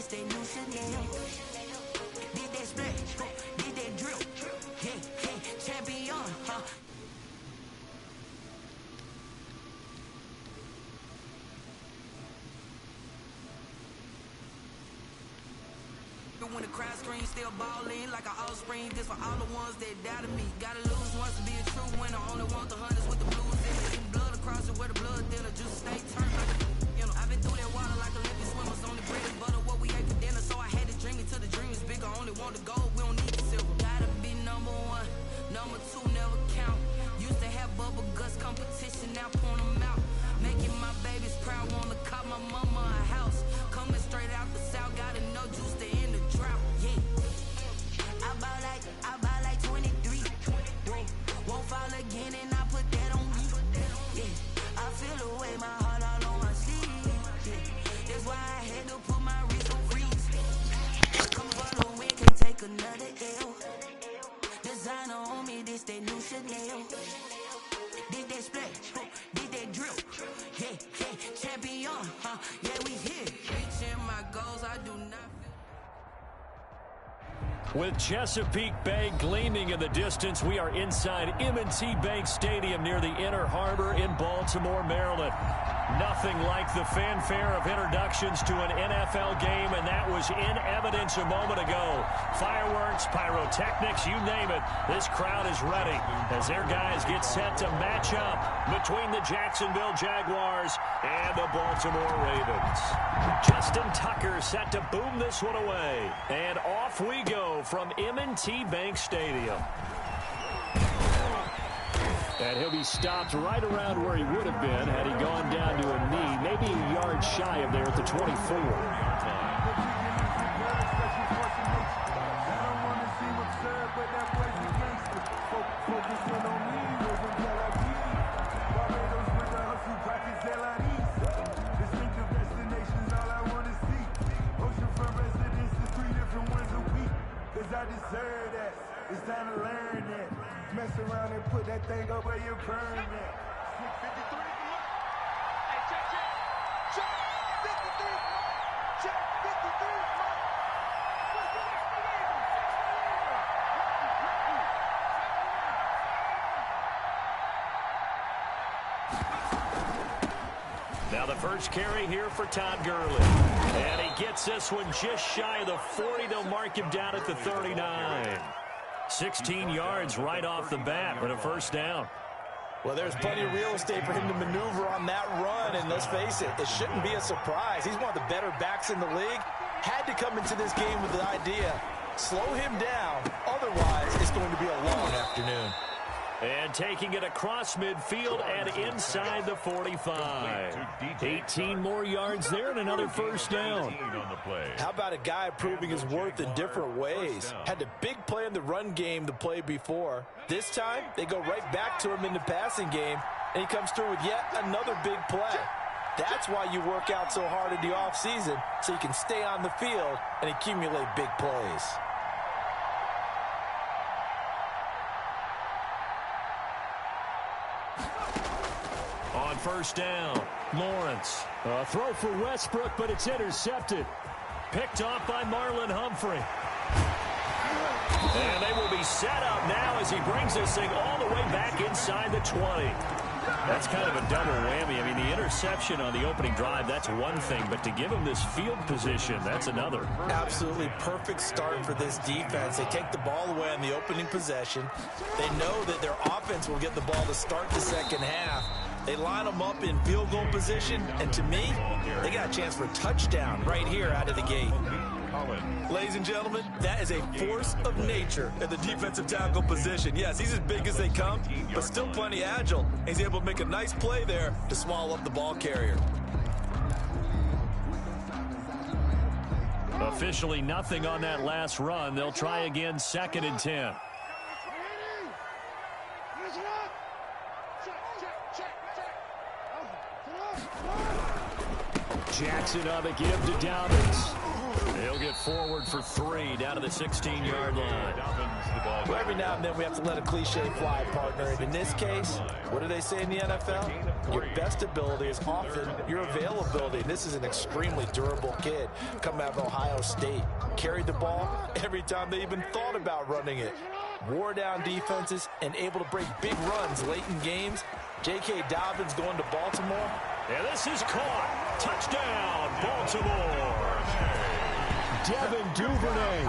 this they new Chanel. Did that split, did that drill, champion, huh? When the crowd screams, still ballin' like an offspring. This for all the ones that doubted me. Gotta lose once to be a true winner. Only want the hunters with the blues in it. Even blood across it where the blood thinner. Just stay turned like a, you know. I've been through that water like Olympic swimmers. Only bread and butter what we ate for dinner. So I had to dream it till the dream is bigger. Only want the gold, we don't need the silver. Gotta be number one, number two never count. Used to have bubble guts competition, now point them out. Making my babies proud, wanna cop my mama a house. Coming straight out the south, gotta know juice to end the drought. Yeah, I buy like 23. Won't fall again and I put that on me. Yeah, I feel the way my heart all on my sleeve. Yeah, that's why I had to put my wrist on freeze. Come for the win, can't take another L. Designer on me, this that new Chanel. Did that split, did that drill. Yeah, champion, huh? Yeah, we here. Reaching my goals, I do not. With Chesapeake Bay gleaming in the distance, we are inside M&T Bank Stadium near the Inner Harbor in Baltimore, Maryland. Nothing like the fanfare of introductions to an NFL game, and that was in evidence a moment ago. Fireworks, pyrotechnics, you name it. This crowd is ready as their guys get set to match up between the Jacksonville Jaguars and the Baltimore Ravens. Justin Tucker set to boom this one away, and off we go from M&T Bank Stadium. And he'll be stopped right around where he would have been had he gone down to a knee, maybe a yard shy of there at the 24. I deserve that. It's time to learn that. Mess around and put that thing up where you burn that. 53. Hey, check. 53. Check 53. Now the first carry here for Todd Gurley. And he gets this one just shy of the 40. They'll mark him down at the 39. 16 yards right off the bat with a first down. Well, there's plenty of real estate for him to maneuver on that run, and let's face it, it shouldn't be a surprise. He's one of the better backs in the league. Had to come into this game with the idea, slow him down, otherwise it's going to be a long afternoon. And taking it across midfield and inside the 45. 18 more yards there and another first down. How about a guy proving his worth in different ways? Had a big play in the run game the play before. This time, they go right back to him in the passing game, and he comes through with yet another big play. That's why you work out so hard in the offseason, so you can stay on the field and accumulate big plays. On first down, Lawrence. A throw for Westbrook, but it's intercepted. Picked off by Marlon Humphrey. And they will be set up now as he brings this thing all the way back inside the 20. That's kind of a double whammy. I mean, the interception on the opening drive, that's one thing, but to give him this field position, that's another. Absolutely perfect start for this defense. They take the ball away on the opening possession. They know that their offense will get the ball to start the second half. They line them up in field goal position, and to me, they got a chance for a touchdown right here out of the gate. Ladies and gentlemen, that is a force of nature at the defensive tackle position. Yes, he's as big as they come, but still plenty agile. He's able to make a nice play there to swallow up the ball carrier. Officially nothing on that last run. They'll try again, 2nd and 10. Jackson on the give to Dobbins. He'll get forward for 3 down to the 16-yard line. Well, every now and then we have to let a cliche fly, partner. And in this case, what do they say in the NFL? Your best ability is often your availability. And this is an extremely durable kid coming out of Ohio State. Carried the ball every time they even thought about running it. Wore down defenses and able to break big runs late in games. J.K. Dobbins going to Baltimore. And this is caught. Touchdown, Baltimore. Devin Duvernay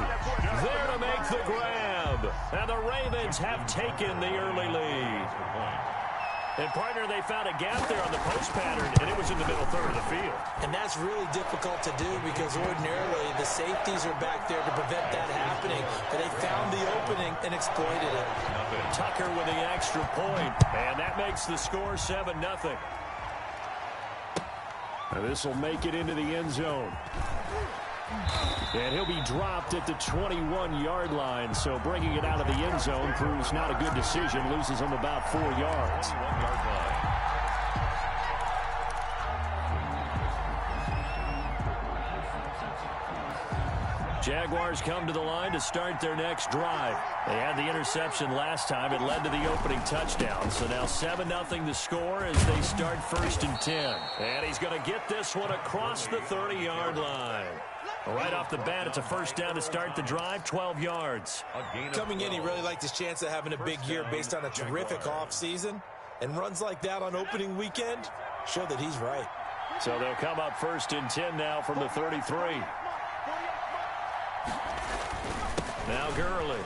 there to make the grab. And the Ravens have taken the early lead. And, partner, they found a gap there on the post pattern, and it was in the middle third of the field. And that's really difficult to do because ordinarily the safeties are back there to prevent that happening. But they found the opening and exploited it. Tucker with the extra point, and that makes the score 7-0. And this will make it into the end zone. And he'll be dropped at the 21-yard line, so bringing it out of the end zone proves not a good decision. Loses him about 4 yards. Jaguars come to the line to start their next drive. They had the interception last time. It led to the opening touchdown. So now 7-0 the score as they start 1st and 10. And he's going to get this one across the 30-yard line. Right off the bat, it's a first down to start the drive, 12 yards. Coming in, he really liked his chance of having a big year based on a terrific offseason. And runs like that on opening weekend show that he's right. So they'll come up 1st and 10 now from the 33. Now Gurley.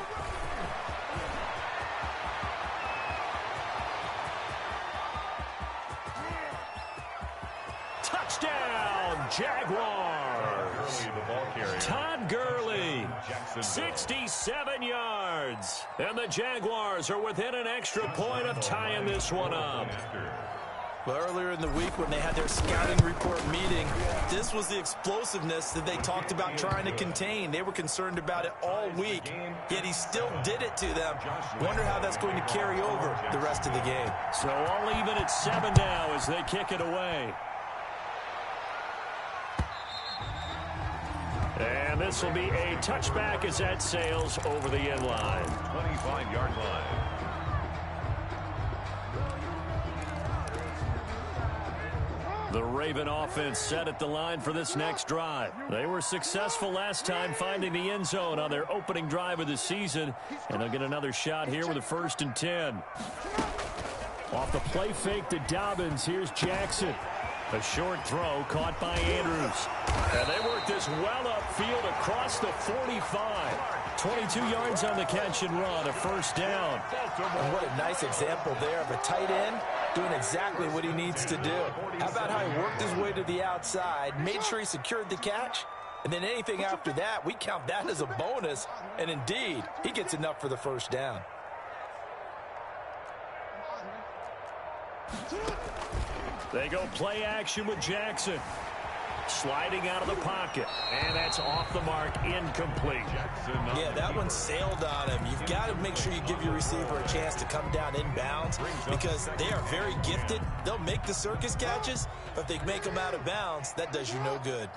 Touchdown, Jaguars. Todd Gurley, 67 yards. And the Jaguars are within an extra point of tying this one up. Well, earlier in the week when they had their scouting report meeting, this was the explosiveness that they talked about trying to contain. They were concerned about it all week, yet he still did it to them. Wonder how that's going to carry over the rest of the game. So all even at 7 now as they kick it away. And this will be a touchback as that sails over the end line. 25-yard line. The Raven offense set at the line for this next drive. They were successful last time finding the end zone on their opening drive of the season, and they'll get another shot here with a 1st and 10. Off the play fake to Dobbins, here's Jackson. A short throw caught by Andrews. And they work this well upfield across the 45. 22 yards on the catch and run, a first down. And what a nice example there of a tight end doing exactly what he needs to do. How about how he worked his way to the outside, made sure he secured the catch, and then anything after that, we count that as a bonus. And indeed, he gets enough for the first down. They go play action with Jackson. Sliding out of the pocket. And that's off the mark, incomplete. Yeah, that one sailed on him. You've got to make sure you give your receiver a chance to come down inbounds because they are very gifted. They'll make the circus catches, but if they make them out of bounds, that does you no good.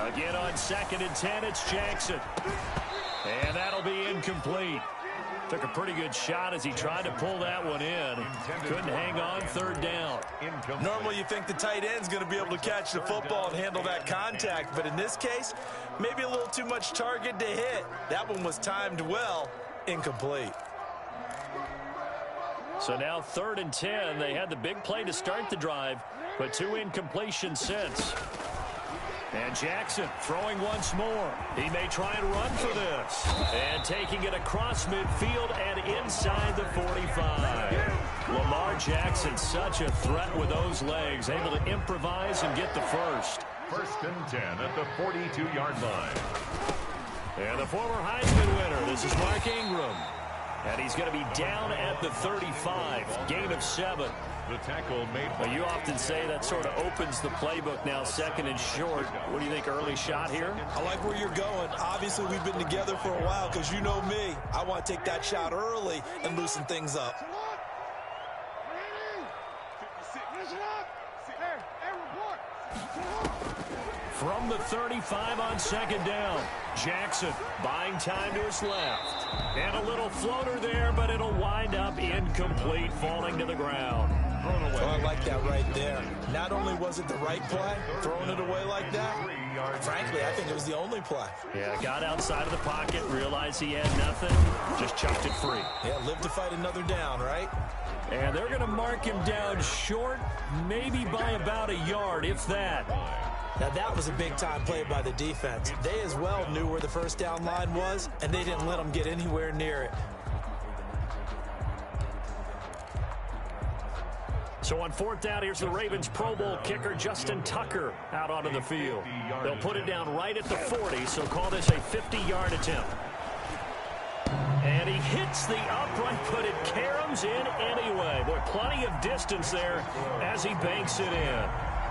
Again on 2nd and 10, it's Jackson. And that'll be incomplete. Took a pretty good shot as he tried to pull that one in. Couldn't hang on, 3rd down. Normally you think the tight end's going to be able to catch the football and handle that contact, but in this case, maybe a little too much target to hit. That one was timed well, incomplete. So now 3rd and 10. They had the big play to start the drive, but 2 incompletions since. And Jackson throwing once more. He may try and run for this. And taking it across midfield and inside the 45. Lamar Jackson, such a threat with those legs. Able to improvise and get the first. 1st and 10 at the 42-yard line. And the former Heisman winner, this is Mark Ingram. And he's going to be down at the 35. Gain of 7. The tackle made. Well, you often say that sort of opens the playbook now, 2nd and short. What do you think, early shot here? I like where you're going. Obviously, we've been together for a while because you know me. I want to take that shot early and loosen things up. From the 35 on second down, Jackson buying time to his left. And a little floater there, but it'll wind up incomplete, falling to the ground. Oh, I like that right there. Not only was it the right play, throwing it away like that, frankly, I think it was the only play. Yeah, got outside of the pocket, realized he had nothing, just chucked it free. Yeah, live to fight another down, right? And they're going to mark him down short, maybe by about a yard, if that. Now, that was a big-time play by the defense. They as well knew where the first down line was, and they didn't let them get anywhere near it. So on fourth down, here's the Ravens Pro Bowl kicker, Justin Tucker, out onto the field. They'll put it down right at the 40, so call this a 50-yard attempt. And he hits the upright, but it caroms in anyway. Boy, plenty of distance there as he banks it in.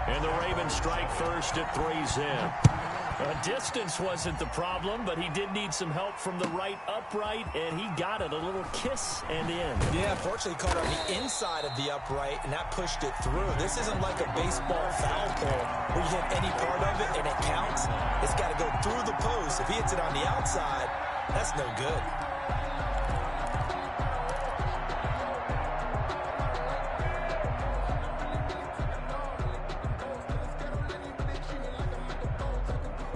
And the Ravens strike first at 3-zip. Distance wasn't the problem, but he did need some help from the right upright, and he got it. A little kiss and in. Yeah, fortunately caught on the inside of the upright, and that pushed it through. This isn't like a baseball foul pole where you hit any part of it and it counts. It's got to go through the post. If he hits it on the outside, that's no good.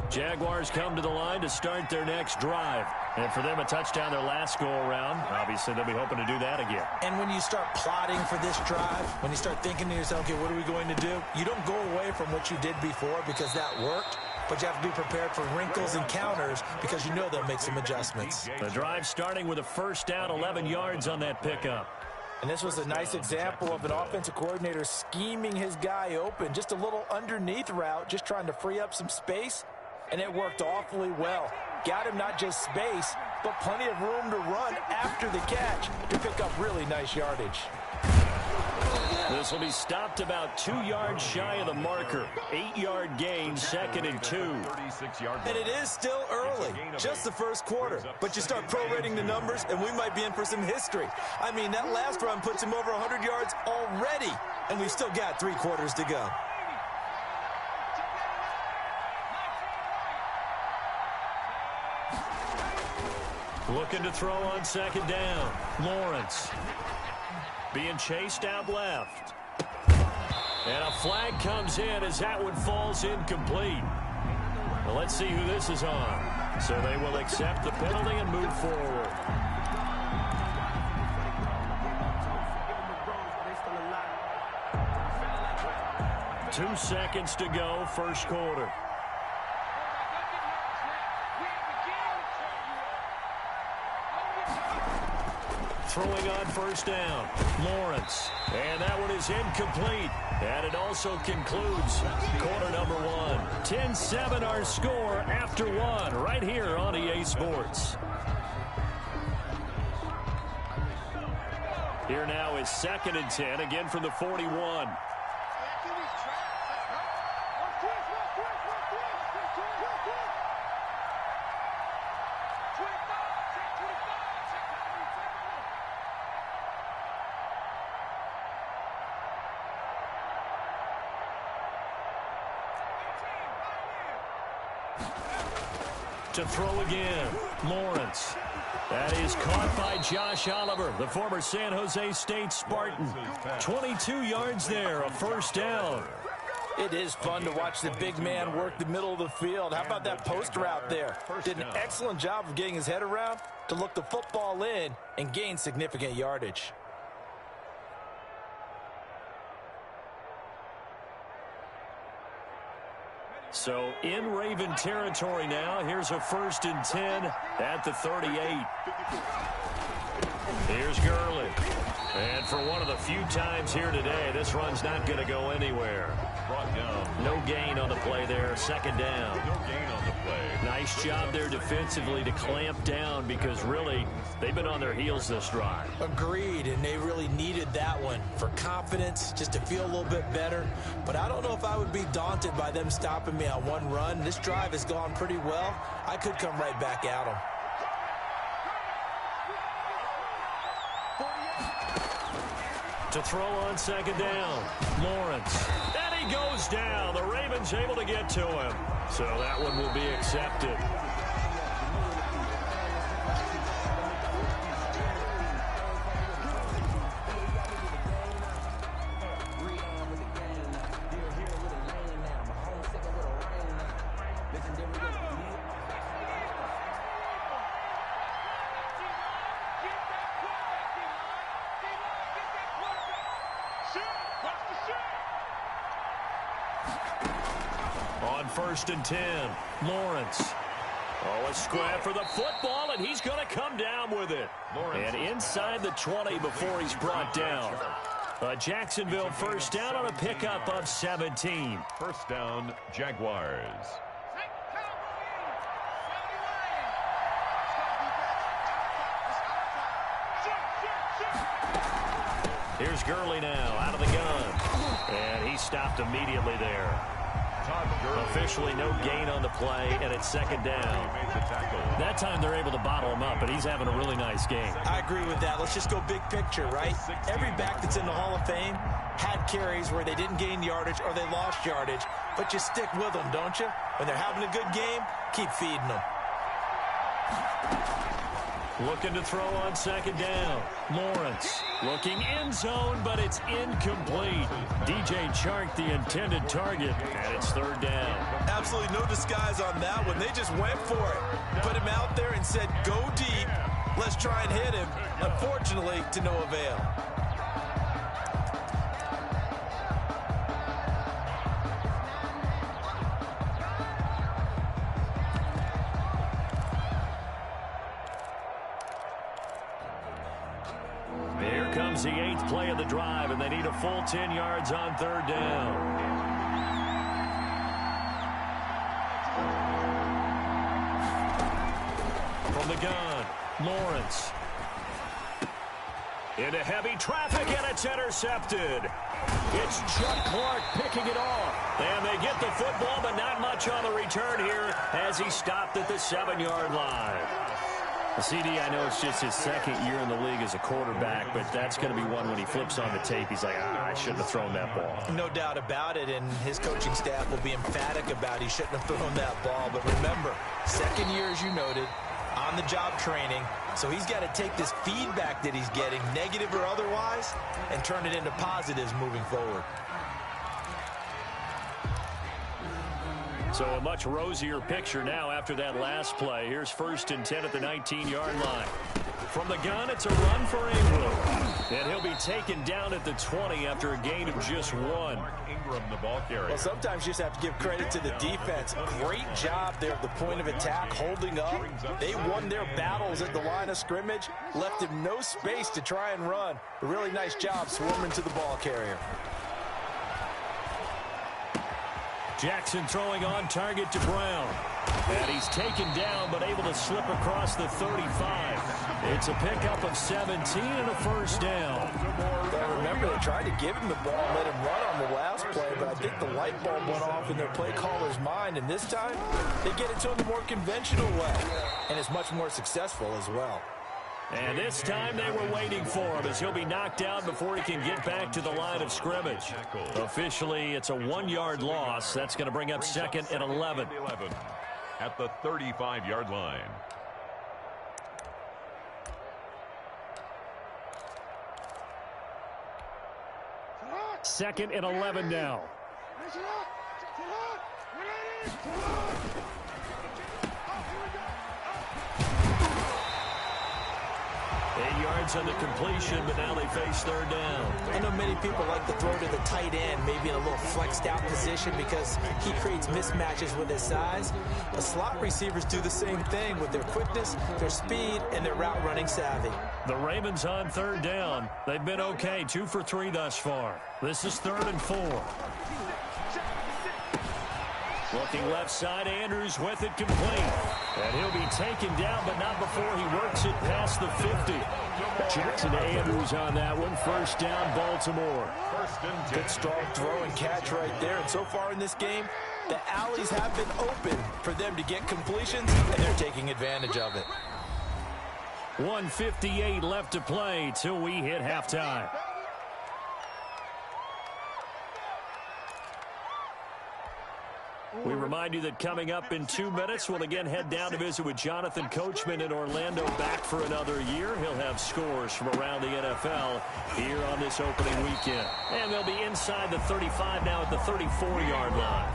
Jaguars come to the line to start their next drive. And for them, a touchdown their last go-around. Obviously, they'll be hoping to do that again. And when you start plotting for this drive, when you start thinking to yourself, okay, what are we going to do? You don't go away from what you did before because that worked, but you have to be prepared for wrinkles and counters because you know they'll make some adjustments. The drive starting with a first down, 11 yards on that pickup. And this was a nice example of an offensive coordinator scheming his guy open. Just a little underneath route, just trying to free up some space. And it worked awfully well. Got him not just space, but plenty of room to run after the catch to pick up really nice yardage. This will be stopped about 2 yards shy of the marker. 8-yard gain, 2nd and 2. And it is still early, just the first quarter. But you start prorating the numbers, and we might be in for some history. I mean, that last run puts him over 100 yards already, and we've still got 3 quarters to go. Looking to throw on second down. Lawrence being chased out left. And a flag comes in as that one falls incomplete. Well, let's see who this is on. So they will accept the penalty and move forward. Two seconds to go, first quarter. Throwing on first down, Lawrence. And that one is incomplete. And it also concludes quarter number 1. 10-7 our score after 1 right here on EA Sports. Here now is 2nd and 10, again from the 41. To throw again, Lawrence. That is caught by Josh Oliver, the former San Jose State Spartan. 22 yards there, a first down. It is fun to watch the big man work the middle of the field. How about that post route there? Did an excellent job of getting his head around to look the football in and gain significant yardage. So in Raven territory now. Here's a 1st and 10 at the 38. Here's Gurley. And for one of the few times here today, this run's not going to go anywhere. No gain on the play there. 2nd down. No gain on the play. Nice job there defensively to clamp down because really they've been on their heels this drive. Agreed, and they really needed that one for confidence, just to feel a little bit better. But I don't know if I would be daunted by them stopping me on one run. This drive has gone pretty well. I could come right back at them. To throw on 2nd down, Lawrence. And he goes down. The Ravens one's able to get to him. So that one will be accepted. On 1st and 10, Lawrence. Oh, a scrap for the football, and he's going to come down with it. And inside the 20 before he's brought down. A Jacksonville first down on a pickup of 17. First down, Jaguars. Here's Gurley now out of the gun. And he stopped immediately there. Officially no gain on the play, and it's second down. That time they're able to bottle him up, but he's having a really nice game. I agree with that. Let's just go big picture, right? Every back that's in the Hall of Fame had carries where they didn't gain yardage or they lost yardage, but you stick with them, don't you? When they're having a good game, keep feeding them. Looking to throw on second down. Lawrence looking end zone, but it's incomplete. DJ Chark, the intended target, and it's third down. Absolutely no disguise on that one. They just went for it. Put him out there and said, go deep. Let's try and hit him. Unfortunately, to no avail. The 8th play of the drive, and they need a full 10 yards on third down. From the gun, Lawrence. Into heavy traffic, and it's intercepted. It's Chuck Clark picking it off. And they get the football, but not much on the return here as he stopped at the 7-yard line. CD, I know it's just his second year in the league as a quarterback, but that's going to be one when he flips on the tape. He's like, I shouldn't have thrown that ball. No doubt about it, and his coaching staff will be emphatic about he shouldn't have thrown that ball. But remember, second year, as you noted, on-the-job training, so he's got to take this feedback that he's getting, negative or otherwise, and turn it into positives moving forward. So a much rosier picture now after that last play. Here's 1st and 10 at the 19-yard line. From the gun, it's a run for Ingram. And he'll be taken down at the 20 after a gain of just 1. Ingram, the ball carrier. Well, sometimes you just have to give credit to the defense. Great job there at the point of attack, holding up. They won their battles at the line of scrimmage, left him no space to try and run. A really nice job swarming to the ball carrier. Jackson throwing on target to Brown. And he's taken down, but able to slip across the 35. It's a pickup of 17 and a first down. Well, remember, they tried to give him the ball and let him run on the last play, but I think the light bulb went off in their play caller's mind, and this time they get it to him the more conventional way, and it's much more successful as well. And this time they were waiting for him as he'll be knocked down before he can get back to the line of scrimmage. Officially, it's a 1-yard loss. That's going to bring up 2nd and 11. At the 35-yard line. 2nd and 11 now. 8 yards on the completion, but now they face third down. I know many people like to throw to the tight end, maybe in a little flexed out position because he creates mismatches with his size. The slot receivers do the same thing with their quickness, their speed, and their route running savvy. The Ravens on third down. They've been okay, 2 for 3 thus far. This is 3rd and 4. Looking left side, Andrews with it complete. And he'll be taken down, but not before he works it past the 50. Jackson to Andrews on that one. First down, Baltimore. Good strong throw and catch right there. And so far in this game, the alleys have been open for them to get completions, and they're taking advantage of it. 1:58 left to play till we hit halftime. We remind you that coming up in 2 minutes, we'll again head down to visit with Jonathan Coachman in Orlando, back for another year. He'll have scores from around the NFL here on this opening weekend. And they'll be inside the 35 now at the 34-yard line.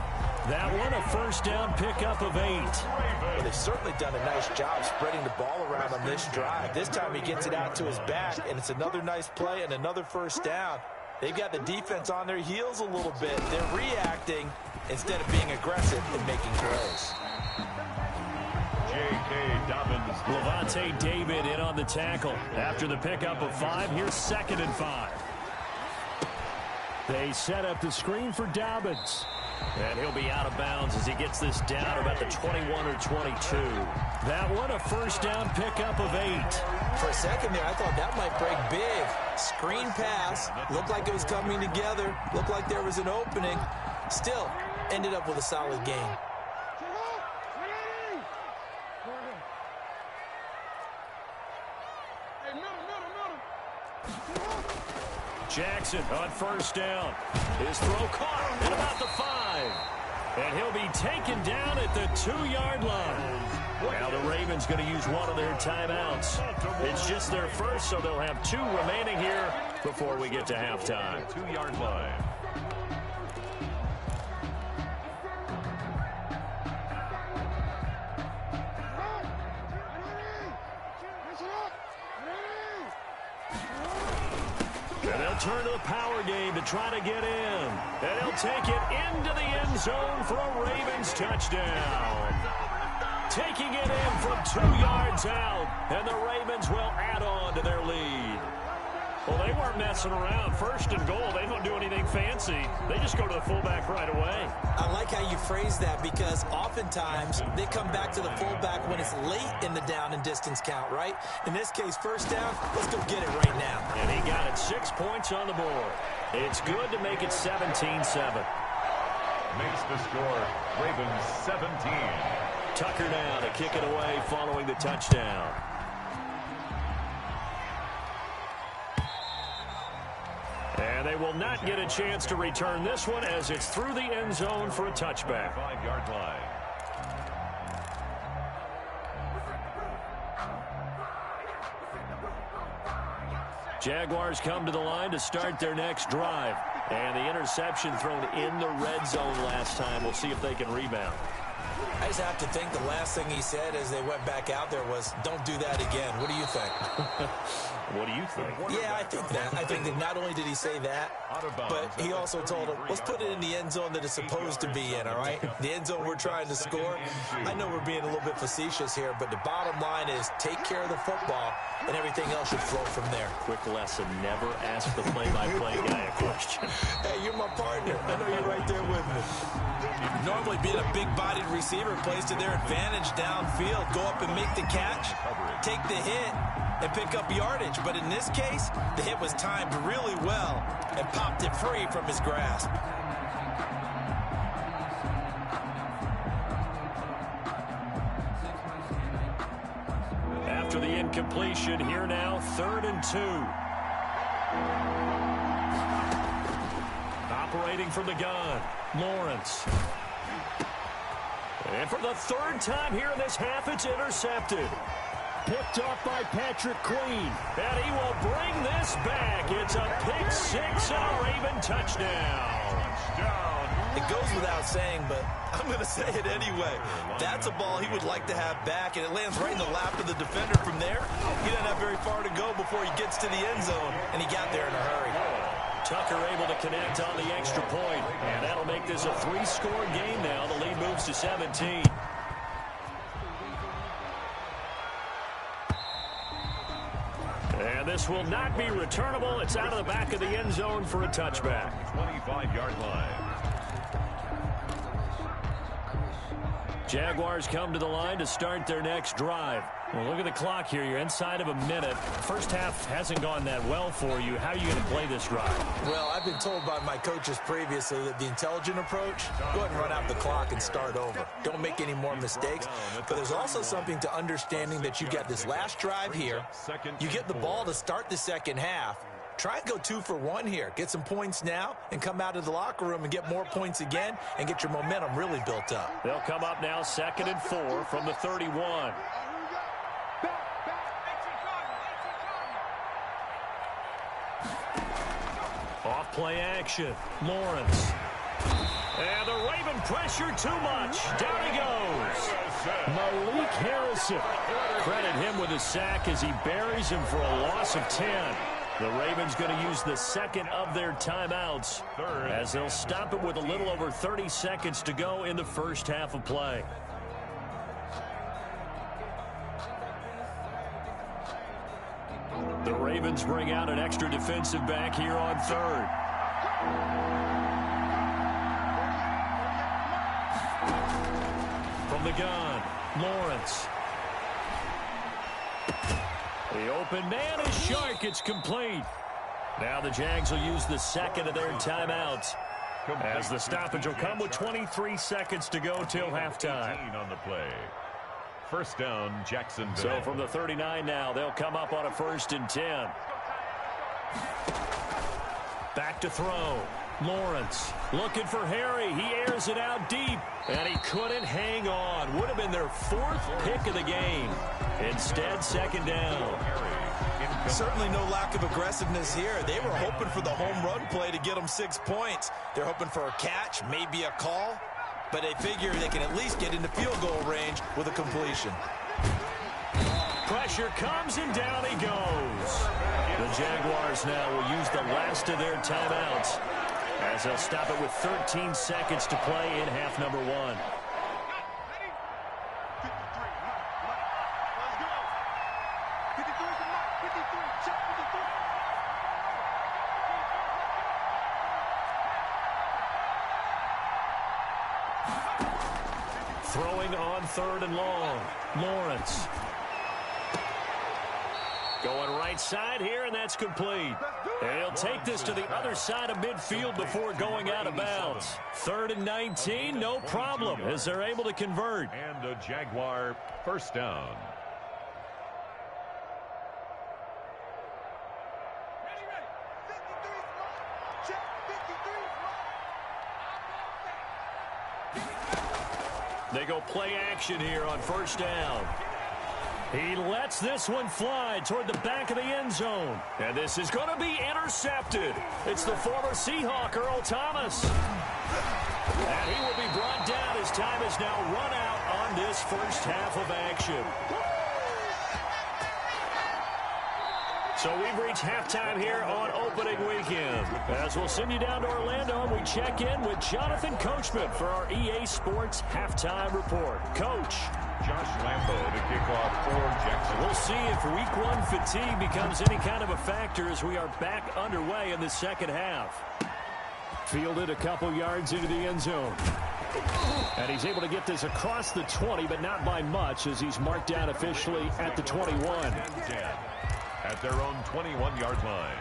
That one, a first down pickup of 8. Well, they've certainly done a nice job spreading the ball around on this drive. This time he gets it out to his back, and it's another nice play and another first down. They've got the defense on their heels a little bit. They're reacting instead of being aggressive and making plays. J.K. Dobbins. Levante David in on the tackle. After the pickup of 5, here's 2nd and 5. They set up the screen for Dobbins. And he'll be out of bounds as he gets this down about the 21 or 22. That one, a first down pickup of 8. For a second there, I thought that might break big. Screen pass. Looked like it was coming together. Looked like there was an opening. Still, ended up with a solid game. Jackson on first down. His throw caught at about the 5. And he'll be taken down at the 2-yard line. Now the Ravens going to use one of their timeouts. It's just their first, so they'll have 2 remaining here before we get to halftime. 2-yard line. And they'll turn to the power game to try to get in. And he'll take it into the end zone for a Ravens touchdown. Taking it in from 2 yards out. And the Ravens will add on to their lead. Well, they weren't messing around. 1st and goal, they don't do anything fancy. They just go to the fullback right away. I like how you phrase that because oftentimes they come back to the fullback when it's late in the down and distance count, right? In this case, first down, let's go get it right now. And he got it 6 points on the board. It's good to make it 17-7. Makes the score Ravens 17. Tucker now to kick it away following the touchdown. And they will not get a chance to return this one as it's through the end zone for a touchback. 5-yard line. Jaguars come to the line to start their next drive. And the interception thrown in the red zone last time. We'll see if they can rebound. I just have to think the last thing he said as they went back out there was, don't do that again. What do you think? What do you think? Yeah, I think that. I think that not only did he say that, but he also told him, let's put it in the end zone that it's supposed to be in, all right? The end zone we're trying to score. I know we're being a little bit facetious here, but the bottom line is take care of the football, and everything else should flow from there. Quick lesson, never ask the play-by-play guy a question. Hey, you're my partner. I know you're right there with me. Normally being a big-bodied receiver plays to their advantage downfield. Go up and make the catch, take the hit, and pick up yardage. But in this case, the hit was timed really well and popped it free from his grasp. After the incompletion, here now, 3rd and 2. Operating from the gun, Lawrence. And for the 3rd time here in this half, it's intercepted. Picked off by Patrick Queen. And he will bring this back. It's a pick 6 and a Raven touchdown. It goes without saying, but I'm going to say it anyway. That's a ball he would like to have back, and it lands right in the lap of the defender from there. He doesn't have very far to go before he gets to the end zone, and he got there in a hurry. Tucker able to connect on the extra point, and that'll make this a 3-score game now. The lead moves to 17. And this will not be returnable. It's out of the back of the end zone for a touchback. 25-yard line. Jaguars come to the line to start their next drive. Well, look at the clock here. You're inside of a minute. First half hasn't gone that well for you. How are you going to play this drive? Well, I've been told by my coaches previously that the intelligent approach, go ahead and run out the clock and start over. Don't make any more mistakes. But there's also something to understanding that you got this last drive here. You get the ball to start the second half. Try and go 2 for 1 here. Get some points now and come out of the locker room and get more points again and get your momentum really built up. They'll come up now 2nd and 4 from the 31. Off play action. Lawrence. And the Raven pressure too much. Down he goes. Malik Harrison. Credit him with a sack as he buries him for a loss of 10. The Ravens going to use the second of their timeouts as they'll stop it with a little over 30 seconds to go in the first half of play. The Ravens bring out an extra defensive back here on 3rd. From the gun, Lawrence. The open man is Shark. It's complete. Now the Jags will use the second of their timeouts as the stoppage will come with 23 seconds to go till halftime. On the play. First down, Jacksonville. So from the 39 now, they'll come up on a 1st and 10. Back to throw. Lawrence looking for Harry. He airs it out deep, and he couldn't hang on. Would have been their 4th pick of the game. Instead, 2nd down. Certainly no lack of aggressiveness here. They were hoping for the home run play to get them 6 points. They're hoping for a catch, maybe a call, but they figure they can at least get into field goal range with a completion. Pressure comes, and down he goes. The Jaguars now will use the last of their timeouts as they'll stop it with 13 seconds to play in half number 1. Throwing on 3rd and long. Lawrence. Going right side here, and that's complete. And he'll take this to the other side of midfield before going out of bounds. 3rd and 19, no problem, as they're able to convert. And a Jaguar first down. They go play action here on 1st down. He lets this one fly toward the back of the end zone. And this is going to be intercepted. It's the former Seahawk, Earl Thomas. And he will be brought down as time is now run out on this first half of action. So we've reached halftime here on opening weekend. As we'll send you down to Orlando, and we check in with Jonathan Coachman for our EA Sports Halftime Report. Coach. Josh Lambo to kick off for Jackson. We'll see if week 1 fatigue becomes any kind of a factor as we are back underway in the second half. Fielded a couple yards into the end zone. And he's able to get this across the 20, but not by much as he's marked down officially at the 21. At their own 21-yard line.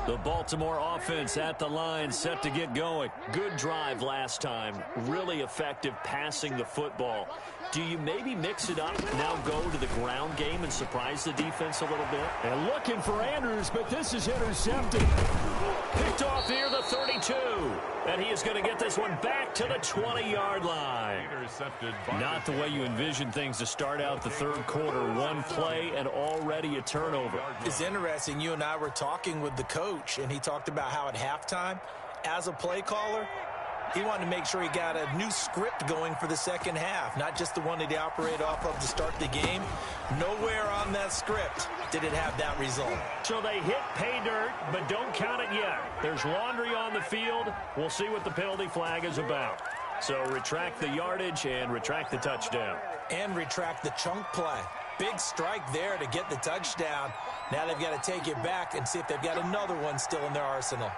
The Baltimore offense at the line, set to get going. Good drive last time. Really effective passing the football. Do you maybe mix it up, now go to the ground game and surprise the defense a little bit? And looking for Andrews, but this is intercepted. Picked off near the 32. And he is going to get this one back to the 20-yard line. Not the way you envision things to start out the 3rd quarter. One play and already a turnover. It's interesting. You and I were talking with the coach, and he talked about how at halftime, as a play caller, he wanted to make sure he got a new script going for the second half, not just the one that he operated off of to start the game. Nowhere on that script did it have that result. So they hit pay dirt, but don't count it yet. There's laundry on the field. We'll see what the penalty flag is about. So retract the yardage and retract the touchdown. And retract the chunk play. Big strike there to get the touchdown. Now they've got to take it back and see if they've got another one still in their arsenal.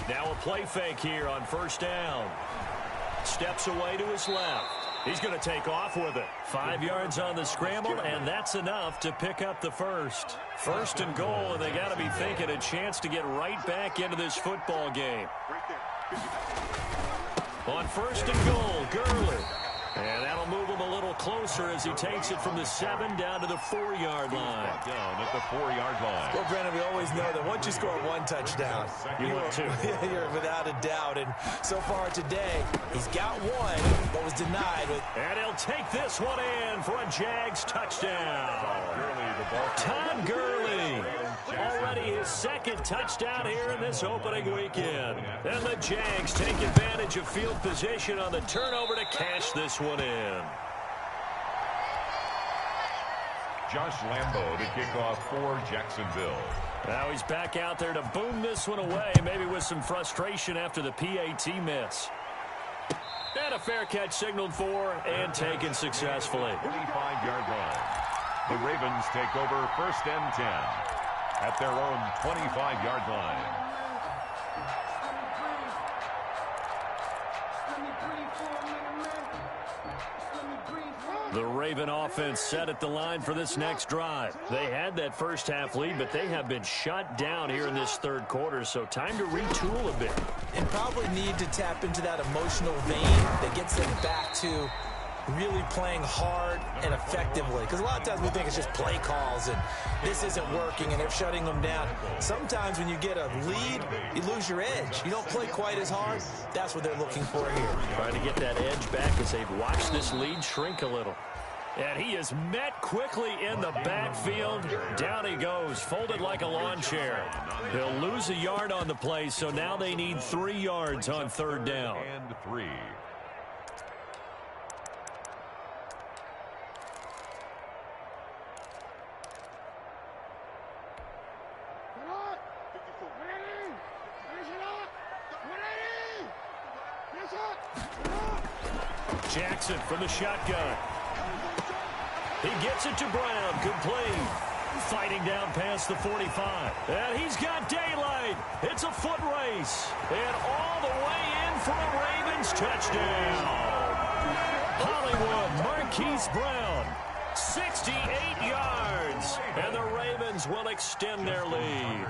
Now a play fake here on 1st down. Steps away to his left. He's going to take off with it. 5 yards on the scramble, and that's enough to pick up the first. First and goal, and they got to be thinking a chance to get right back into this football game. On first and goal, Gurley. And that'll move him a little closer as he takes it from the 7 down to the 4-yard line. Down at the 4-yard line. Well, Brandon, we always know that once you score one touchdown, you want two. You're without a doubt. And so far today, he's got one, but was denied. And he'll take this one in for a Jags touchdown. Todd Gurley. Already his second touchdown here in this opening weekend. And the Jags take advantage of field position on the turnover to cash this one in. Josh Lambo to kick off for Jacksonville. Now he's back out there to boom this one away, maybe with some frustration after the PAT miss. And a fair catch signaled for and taken successfully. 25-yard line. The Ravens take over first and 10 at their own 25-yard line. The Raven offense set at the line for this next drive. They had that first half lead, but they have been shut down here in this third quarter, so time to retool a bit. And probably need to tap into that emotional vein that gets them back to really playing hard and effectively. Because a lot of times we think it's just play calls and this isn't working and they're shutting them down. Sometimes when you get a lead, you lose your edge. You don't play quite as hard. That's what they're looking for here. Trying to get that edge back as they've watched this lead shrink a little. And he is met quickly in the backfield. Down he goes, folded like a lawn chair. They'll lose a yard on the play, so now they need 3 yards on third down. And 3. Jackson from the shotgun. He gets it to Brown, complete. Fighting down past the 45. And he's got daylight. It's a foot race. And all the way in for a Ravens touchdown. Hollywood Marquise Brown. 68 yards. And the Ravens will extend their lead.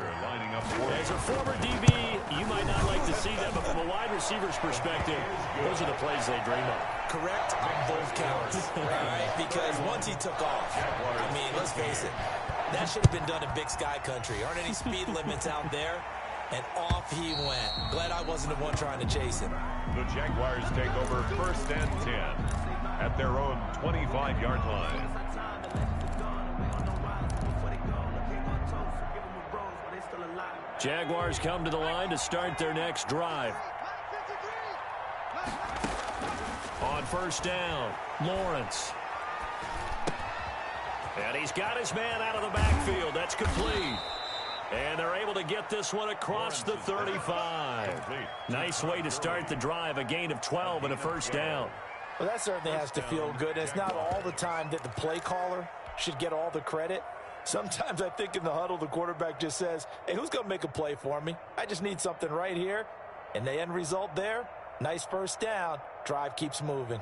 As a former DB, you might not like to see that, but from a wide receiver's perspective, those are the plays they dream of. Correct on both counts, all right? Because once he took off, I mean, let's face it, that should have been done in Big Sky Country. Aren't any speed limits out there? And off he went. Glad I wasn't the one trying to chase him. The Jaguars take over first and 10 at their own 25-yard line. Jaguars come to the line to start their next drive. On first down, Lawrence. And he's got his man out of the backfield. That's complete. And they're able to get this one across the 35. Nice way to start the drive, a gain of 12 and a first down. Well, that certainly has to feel good. It's not all the time that the play caller should get all the credit. Sometimes I think in the huddle, the quarterback just says, hey, who's going to make a play for me? I just need something right here. And the end result there, nice first down. Drive keeps moving.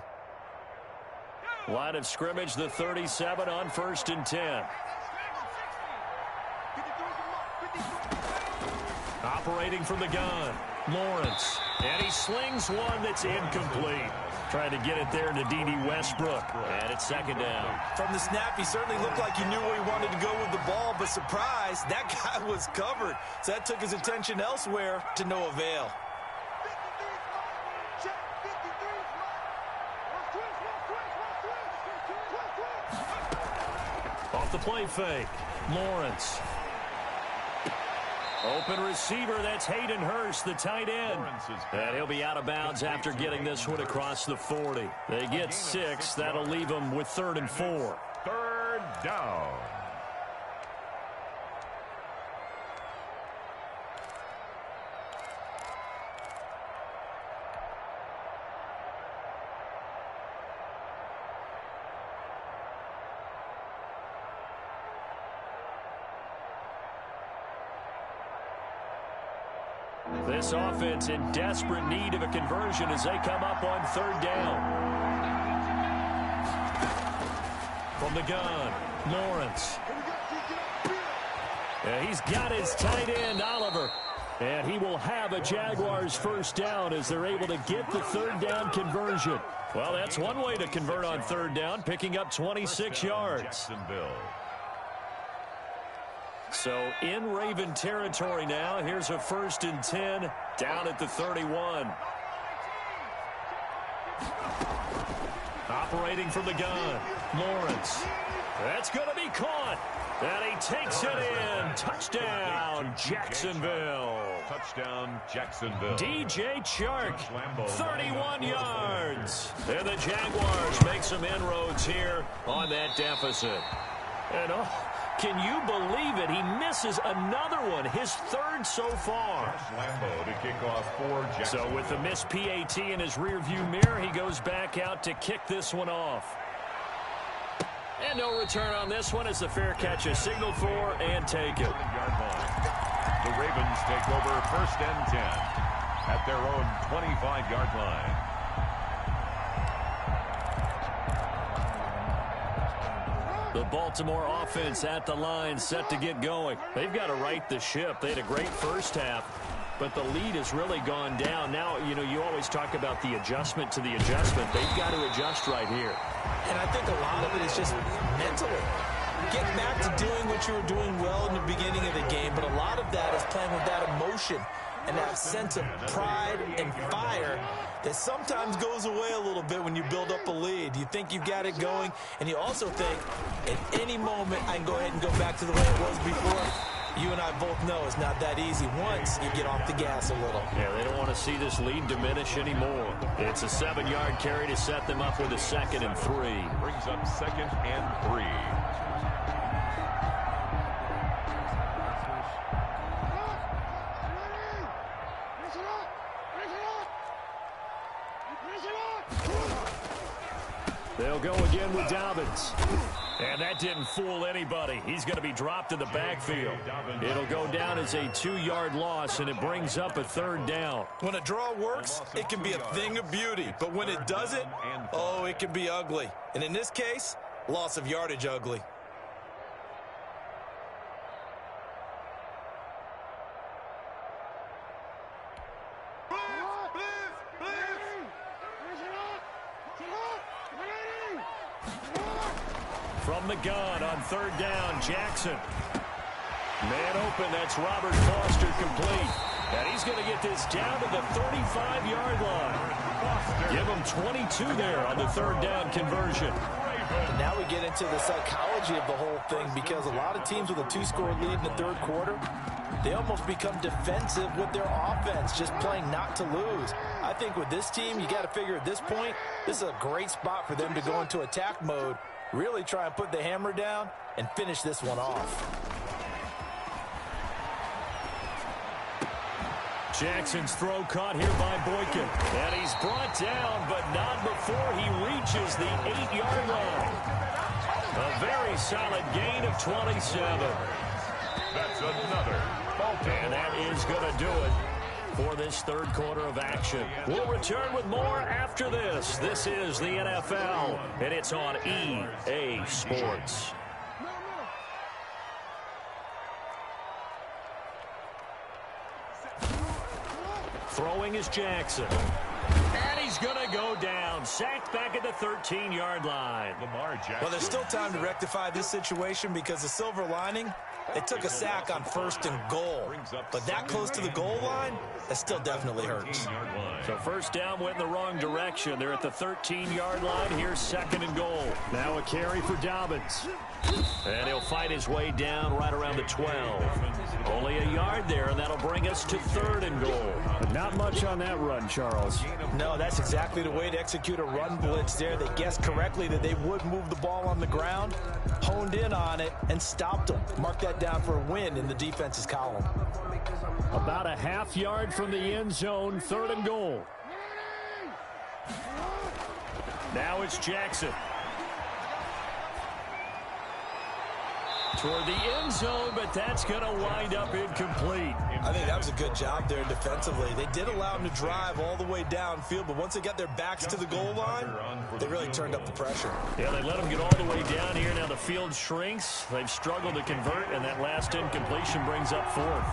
Line of scrimmage, the 37 on first and 10. Operating from the gun, Lawrence. And he slings one that's incomplete. Trying to get it there to D.D. Westbrook. And it's second down. From the snap, he certainly looked like he knew where he wanted to go with the ball, but surprise, that guy was covered. So that took his attention elsewhere to no avail. Off the play fake, Lawrence. Open receiver, that's Hayden Hurst, the tight end. And he'll be out of bounds after getting this one across the 40. They get 6. That'll leave them with 3rd and 4. Third down. This offense in desperate need of a conversion as they come up on 3rd down. From the gun, Lawrence. And he's got his tight end, Oliver. And he will have a Jaguars first down as they're able to get the third down conversion. Well, that's one way to convert on third down, picking up 26 yards. So in Raven territory now. Here's a 1st and 10 down at the 31. Operating from the gun, Lawrence. That's going to be caught. And he takes it in. Touchdown, Jacksonville. Touchdown, Jacksonville. DJ Chark, 31 yards. And the Jaguars make some inroads here on that deficit. And can you believe it? He misses another one, his 3rd so far. Lambeau to kick off for Jacksonville. So with the missed PAT in his rearview mirror, he goes back out to kick this one off. And no return on this one as the fair catch is signaled for and taken. The Ravens take over 1st and 10 at their own 25-yard line. The Baltimore offense at the line, set to get going. They've got to right the ship. They had a great first half, but the lead has really gone down. Now, you always talk about the adjustment to the adjustment. They've got to adjust right here. And I think a lot of it is just mentally. Get back to doing what you were doing well in the beginning of the game, but a lot of that is playing with that emotion and that sense of pride and fire that sometimes goes away a little bit when you build up a lead. You think you've got it going, and you also think at any moment I can go ahead and go back to the way it was before. You and I both know it's not that easy once you get off the gas a little. Yeah, they don't want to see this lead diminish anymore. It's a 7-yard carry to set them up with a 2nd and 3. Brings up 2nd and 3. They'll go again with Dobbins. And that didn't fool anybody. He's going to be dropped in the backfield. It'll go down as a 2-yard loss, and it brings up a 3rd down. When a draw works, it can be a thing of beauty. But when it doesn't, oh, it can be ugly. And in this case, loss of yardage ugly. From the gun on 3rd down, Jackson. Man open, that's Robert Foster complete. And he's going to get this down to the 35-yard line. Give him 22 there on the 3rd down conversion. And now we get into the psychology of the whole thing, because a lot of teams with a 2-score lead in the 3rd quarter, they almost become defensive with their offense, just playing not to lose. I think with this team, you got to figure at this point, this is a great spot for them to go into attack mode, really try and put the hammer down and finish this one off. Jackson's throw caught here by Boykin. And he's brought down, but not before he reaches the 8-yard line. A very solid gain of 27. That's another Baltimore. And that is going to do it for this 3rd quarter of action. We'll return with more after this. This is the NFL, and it's on EA Sports. Throwing is Jackson. And he's going to go down. Sacked back at the 13-yard line. Lamar Jackson. Well, there's still time to rectify this situation, because the silver lining, they took a sack on 1st and goal. But that close to the goal line, that still definitely hurts. So 1st down went in the wrong direction. They're at the 13-yard line. Here's 2nd and goal. Now a carry for Dobbins. And he'll fight his way down right around the 12. Only a yard there, and that'll bring us to 3rd and goal. Not much on that run, Charles. No, that's exactly the way to execute a run blitz there. They guessed correctly that they would move the ball on the ground, honed in on it, and stopped them. Mark that down for a win in the defense's column. About a half yard from the end zone, 3rd and goal. Now it's Jackson. toward the end zone, but that's going to wind up incomplete. I think that was a good job there defensively. They did allow them to drive all the way downfield, but once they got their backs to the goal line, they really turned up the pressure. Yeah, they let them get all the way down here. Now the field shrinks. They've struggled to convert, and that last incompletion brings up fourth.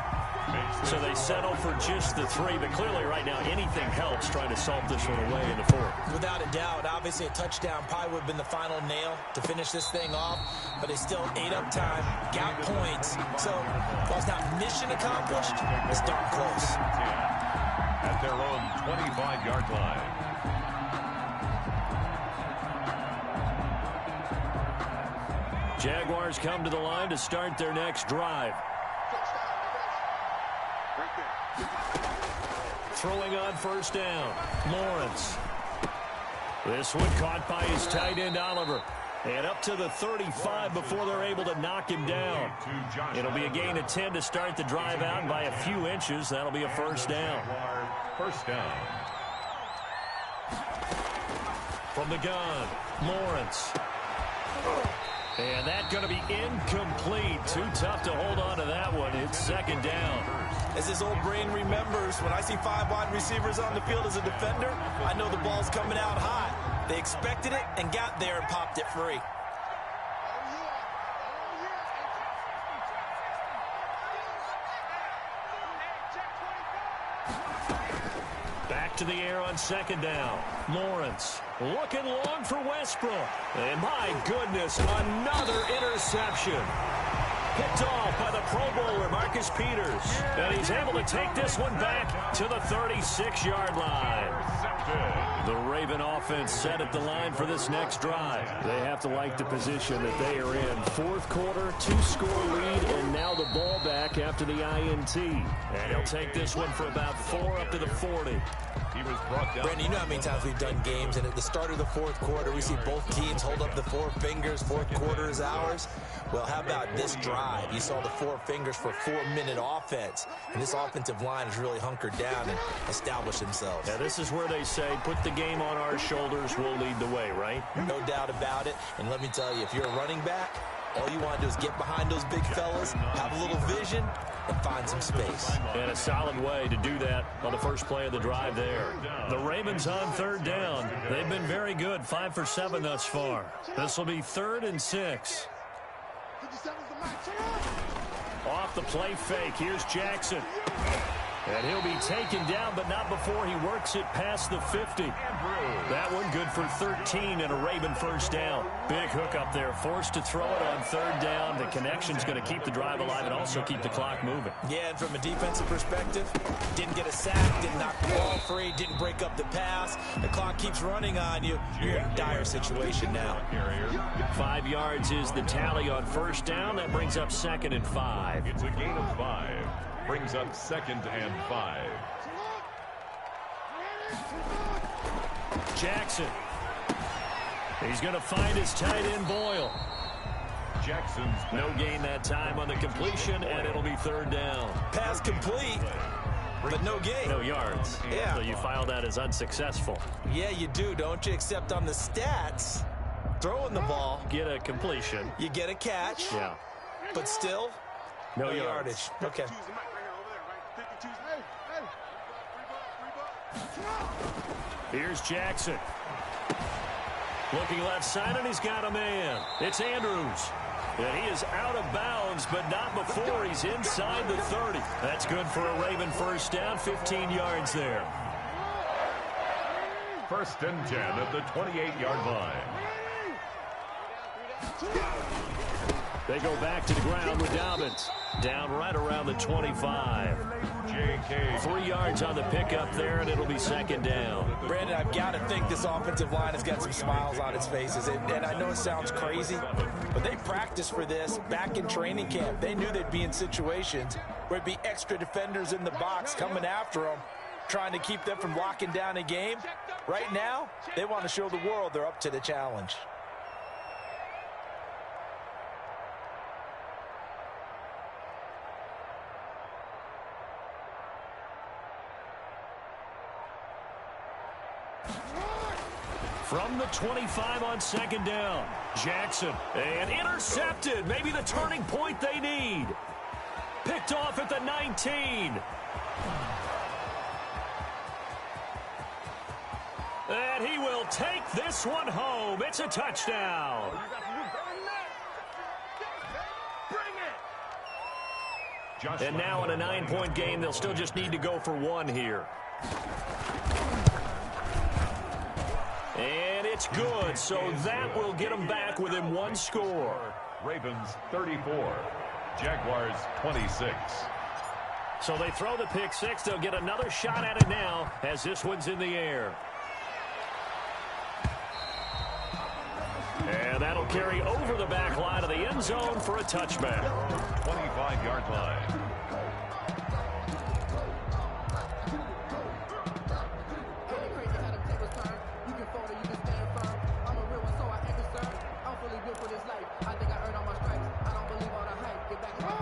So they settle for just the 3, but clearly right now anything helps trying to salt this one away in the fourth. Without a doubt, obviously a touchdown probably would have been the final nail to finish this thing off, but they still ate up time, got points. So while it's not mission accomplished, it's darn close. At their own 25-yard line. Jaguars come to the line to start their next drive. Throwing on first down, Lawrence. This one caught by his tight end, Oliver. And up to the 35 before they're able to knock him down. It'll be a gain of 10 to start the drive out, and by a few inches, that'll be a first down. First down. From the gun, Lawrence. And that's going to be incomplete. Too tough to hold on to that one. It's second down. As his old brain remembers, when I see 5 wide receivers on the field as a defender, I know the ball's coming out hot. They expected it and got there and popped it free. Back to the air on second down. Lawrence looking long for Westbrook. And my goodness, another interception. Picked off by the Pro Bowler, Marcus Peters. And he's able to take this one back to the 36-yard line. The Raven offense set at the line for this next drive. They have to like the position that they are in. Fourth quarter, 2-score lead, and now the ball back after the INT. And he'll take this one for about 4 up to the 40. He was brought down. Brandon, you know how many times we've done games, and at the start of the fourth quarter, we see both teams hold up the 4 fingers. Fourth quarter is ours. Well, how about this drive? You saw the 4 fingers for 4-minute offense, and this offensive line has really hunkered down and established themselves. Yeah, this is where they say, put the game on our shoulders, we'll lead the way, right? No doubt about it. And let me tell you, if you're a running back, all you want to do is get behind those big fellas, have a little vision, and find some space. And a solid way to do that on the first play of the drive there. The Ravens on third down. They've been very good, 5 for 7 thus far. This will be 3rd and 6. Off the play fake, here's Jackson. And he'll be taken down, but not before he works it past the 50. That one good for 13 and a Raven first down. Big hook up there, forced to throw it on third down. The connection's going to keep the drive alive and also keep the clock moving. Yeah, and from a defensive perspective, didn't get a sack, didn't knock the ball free, didn't break up the pass. The clock keeps running on you. You're in a dire situation now. 5 yards is the tally on first down. That brings up 2nd and 5. It's a gain of 5. Brings up 2nd and 5. Jackson. He's going to find his tight end, Boyle. Jackson's no gain that time on the completion, and it'll be 3rd down. Pass complete, but no gain. No yards. Yeah. So you file that as unsuccessful. Yeah, you do, don't you? Except on the stats, throwing the ball. Get a completion. You get a catch. Yeah. But still, no yardage. Okay. Here's Jackson. Looking left side, and he's got a man. It's Andrews. And he is out of bounds, but not before he's inside the 30. That's good for a Raven first down, 15 yards there. 1st and 10 at the 28-yard line. They go back to the ground with Dobbins. Down right around the 25. 3 yards on the pickup there, and it'll be 2nd down. Brandon, I've got to think this offensive line has got some smiles on its faces. And I know it sounds crazy, but they practiced for this back in training camp. They knew they'd be in situations where it'd be extra defenders in the box coming after them, trying to keep them from locking down a game. Right now, they want to show the world they're up to the challenge. From the 25 on second down. Jackson, and intercepted. Maybe the turning point they need. Picked off at the 19. And he will take this one home. It's a touchdown. And now in a 9-point game, they'll still just need to go for one here. And it's good, so that will get them back within one score. Ravens 34, Jaguars 26. So they throw the pick six. They'll get another shot at it now as this one's in the air. And that'll carry over the back line of the end zone for a touchback. 25-yard line.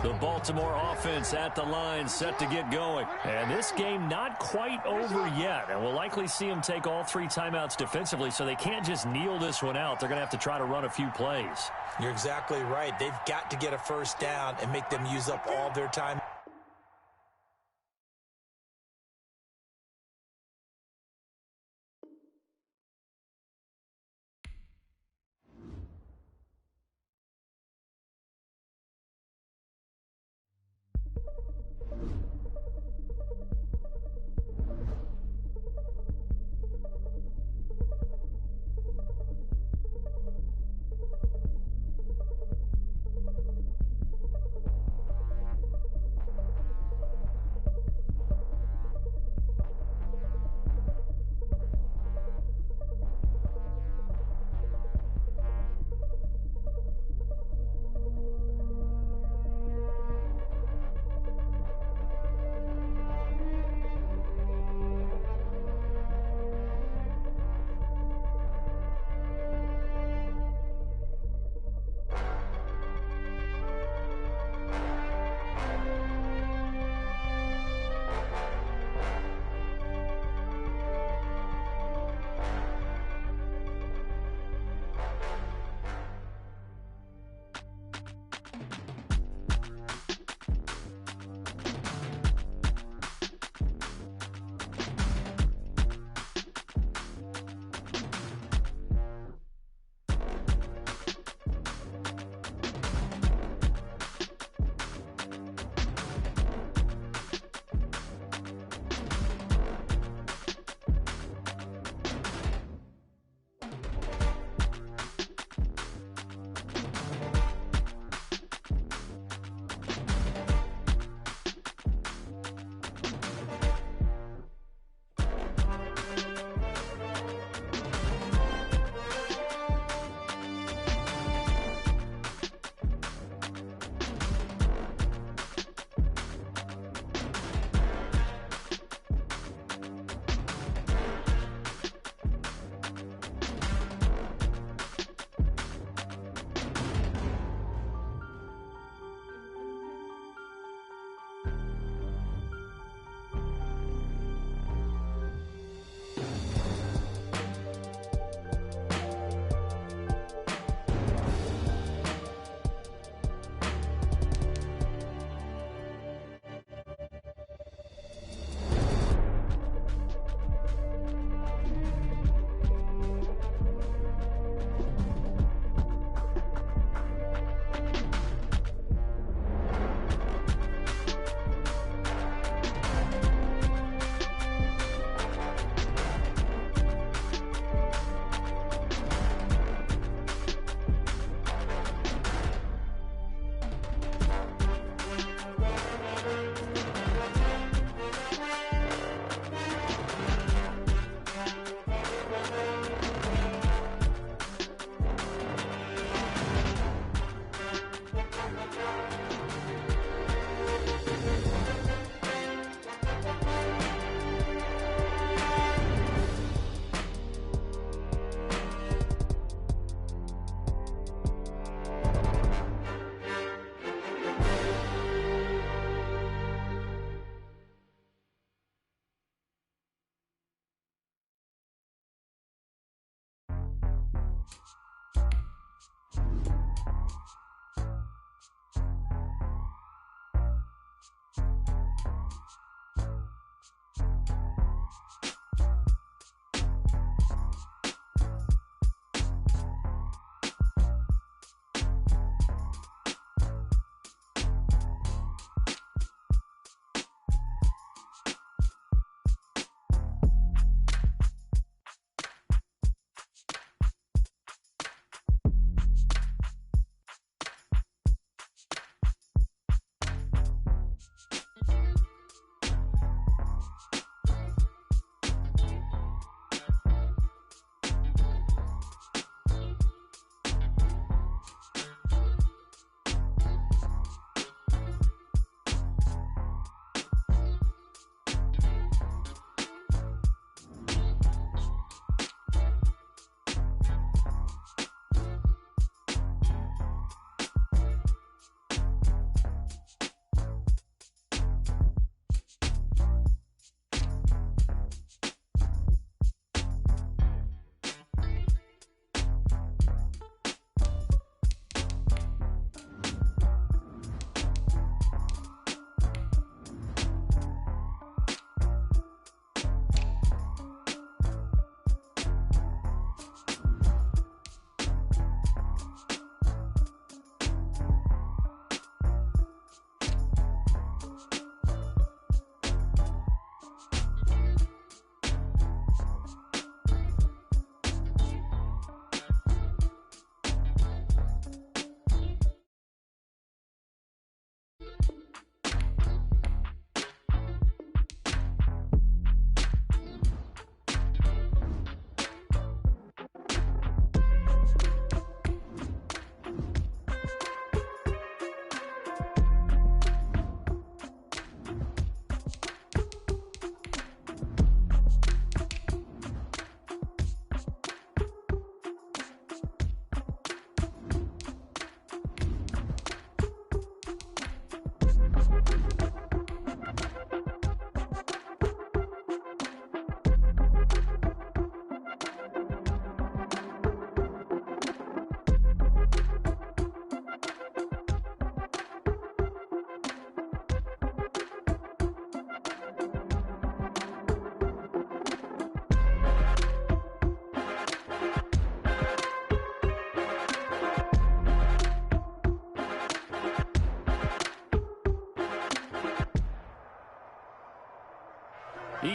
The Baltimore offense at the line, set to get going. And this game not quite over yet. And we'll likely see them take all 3 timeouts defensively, so they can't just kneel this one out. They're going to have to try to run a few plays. You're exactly right. They've got to get a first down and make them use up all their time.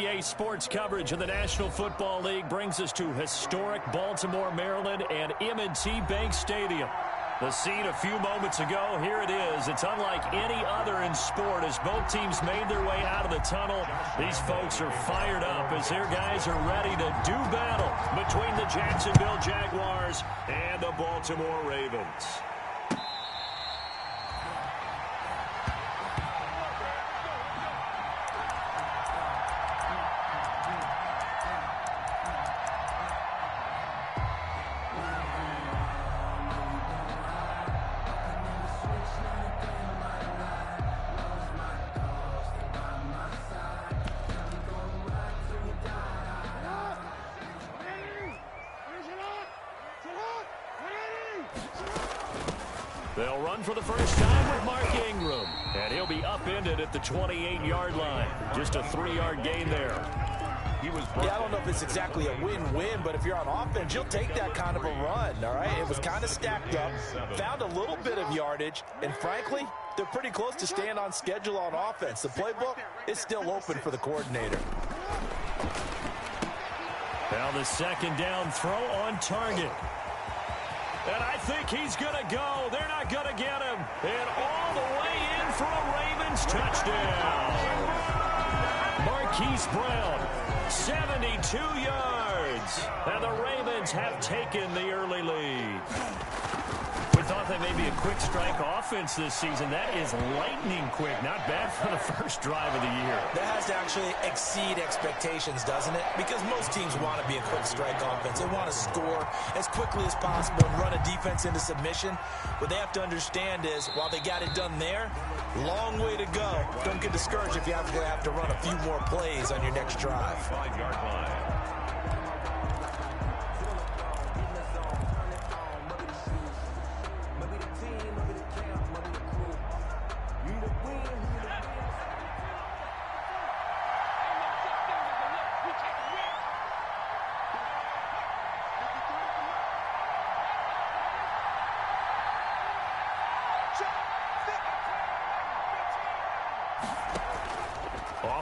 NBA sports coverage of the National Football League brings us to historic Baltimore, Maryland, and M&T Bank Stadium. The scene a few moments ago, here it is. It's unlike any other in sport as both teams made their way out of the tunnel. These folks are fired up as their guys are ready to do battle between the Jacksonville Jaguars and the Baltimore Ravens. They'll run for the first time with Mark Ingram, and he'll be upended at the 28-yard line. Just a 3-yard gain there. Yeah, I don't know if it's exactly a win-win, but if you're on offense, you'll take that kind of a run, all right? It was kind of stacked up, found a little bit of yardage, and frankly, they're pretty close to staying on schedule on offense. The playbook is still open for the coordinator. Now the second down throw on target. And I think he's going to go. They're not going to get him. And all the way in for a Ravens touchdown. Marquise Brown, 72 yards. And the Ravens have taken the early lead. We thought they may be a quick strike offense this season. That is lightning quick. Not bad for the first drive of the year. That has to actually exceed expectations, doesn't it? Because most teams want to be a quick strike offense. They want to score as quickly as possible and run a defense into submission. What they have to understand is, while they got it done there, long way to go. Don't get discouraged if you have to run a few more plays on your next drive. 5-yard line.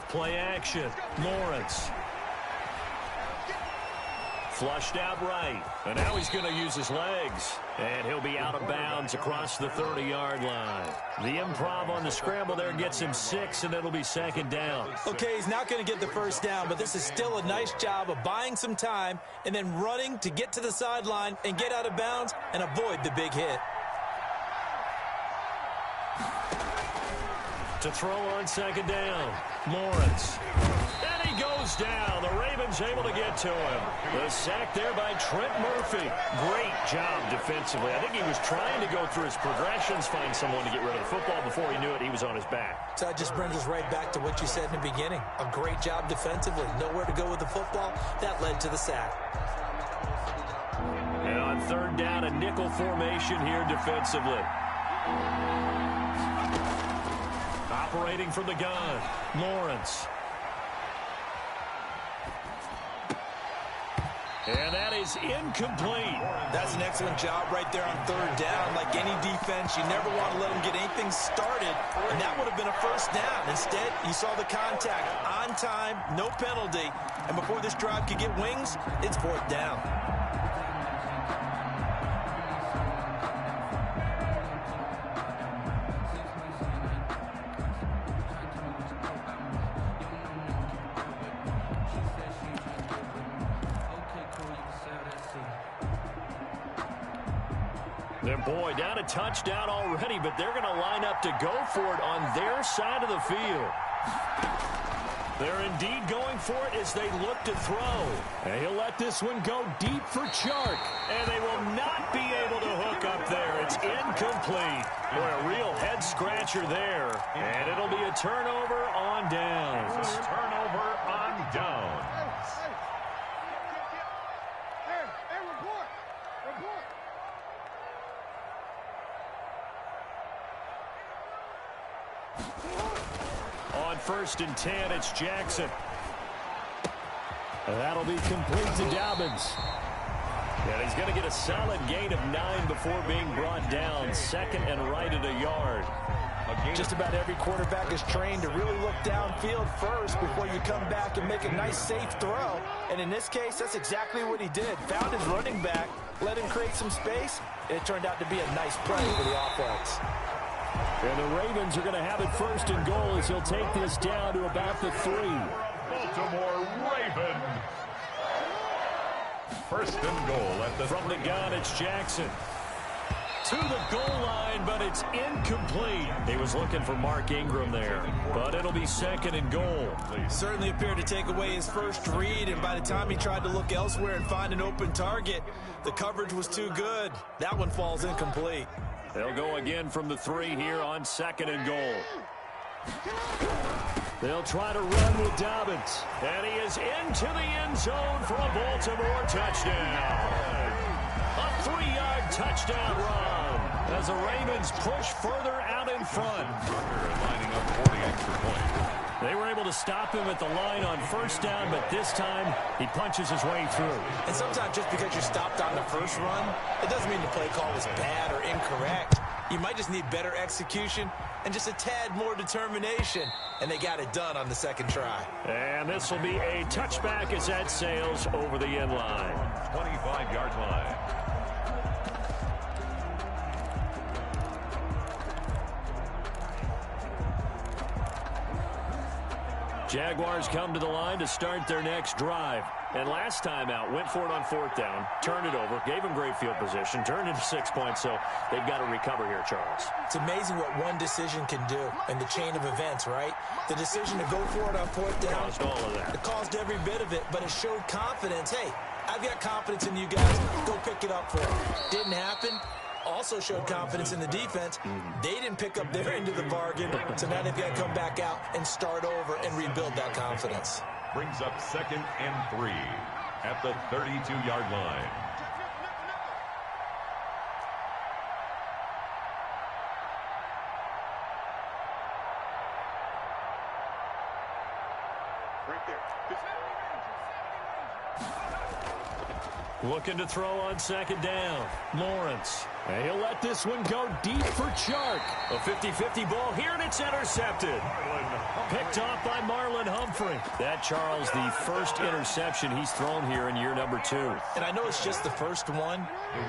Play action. Lawrence. Flushed out right. And now he's going to use his legs. And he'll be out of bounds across the 30-yard line. The improv on the scramble there gets him 6, and it'll be second down. Okay, he's not going to get the first down, but this is still a nice job of buying some time and then running to get to the sideline and get out of bounds and avoid the big hit. To throw on second down, Lawrence. And he goes down. The Ravens able to get to him. The sack there by Trent Murphy. Great job defensively. I think he was trying to go through his progressions, find someone to get rid of the football. Before he knew it, he was on his back. So that just brings us right back to what you said in the beginning. A great job defensively. Nowhere to go with the football. That led to the sack. And on third down, a nickel formation here defensively. Operating from the gun, Lawrence. And that is incomplete. That's an excellent job right there on third down. Like any defense, you never want to let them get anything started, and that would have been a first down. Instead, you saw the contact on time, no penalty, and before this drive could get wings, it's fourth down. And boy, down a touchdown already, but they're going to line up to go for it on their side of the field. They're indeed going for it as they look to throw. And he'll let this one go deep for Chark. And they will not be able to hook up there. It's incomplete. Boy, a real head-scratcher there. And it'll be a turnover on downs. Turnover on downs. On 1st and 10, it's Jackson. And that'll be complete to Dobbins. And he's going to get a solid gain of 9 before being brought down. Second and right at a yard. Just about every quarterback is trained to really look downfield first before you come back and make a nice, safe throw. And in this case, that's exactly what he did. Found his running back, let him create some space, and it turned out to be a nice play for the offense. And the Ravens are going to have it first and goal as he'll take this down to about the 3. Baltimore Ravens. First and goal at the From the gun, it's Jackson. To the goal line, but it's incomplete. He was looking for Mark Ingram there, but it'll be second and goal. Certainly appeared to take away his first read, and by the time he tried to look elsewhere and find an open target, the coverage was too good. That one falls incomplete. They'll go again from the 3 here on second and goal. They'll try to run with Dobbins, and he is into the end zone for a Baltimore touchdown. A 3-yard touchdown run as the Ravens push further out in front. lining up 40 extra points. They were able to stop him at the line on first down, but this time he punches his way through. And sometimes just because you're stopped on the first run, it doesn't mean the play call was bad or incorrect. You might just need better execution and just a tad more determination. And they got it done on the second try. And this will be a touchback as that sails over the end line. 25-yard line. Jaguars come to the line to start their next drive. And last time out, went for it on fourth down, turned it over, gave them great field position, turned into 6 points, so they've got to recover here, Charles. It's amazing what one decision can do in the chain of events, right? The decision to go for it on fourth down. Caused all of that. It caused every bit of it, but it showed confidence. Hey, I've got confidence in you guys. Go pick it up for it. Didn't happen. Also showed confidence in the defense. They didn't pick up their end of the bargain, so now they've got to come back out and start over and rebuild that confidence. Brings up 2nd and 3 at the 32-yard line. Right there. Looking to throw on second down. Lawrence. And he'll let this one go deep for Chark. A 50-50 ball here, and it's intercepted. Picked off by Marlon Humphrey. That, Charles, the first interception he's thrown here in year number 2. And I know it's just the first one,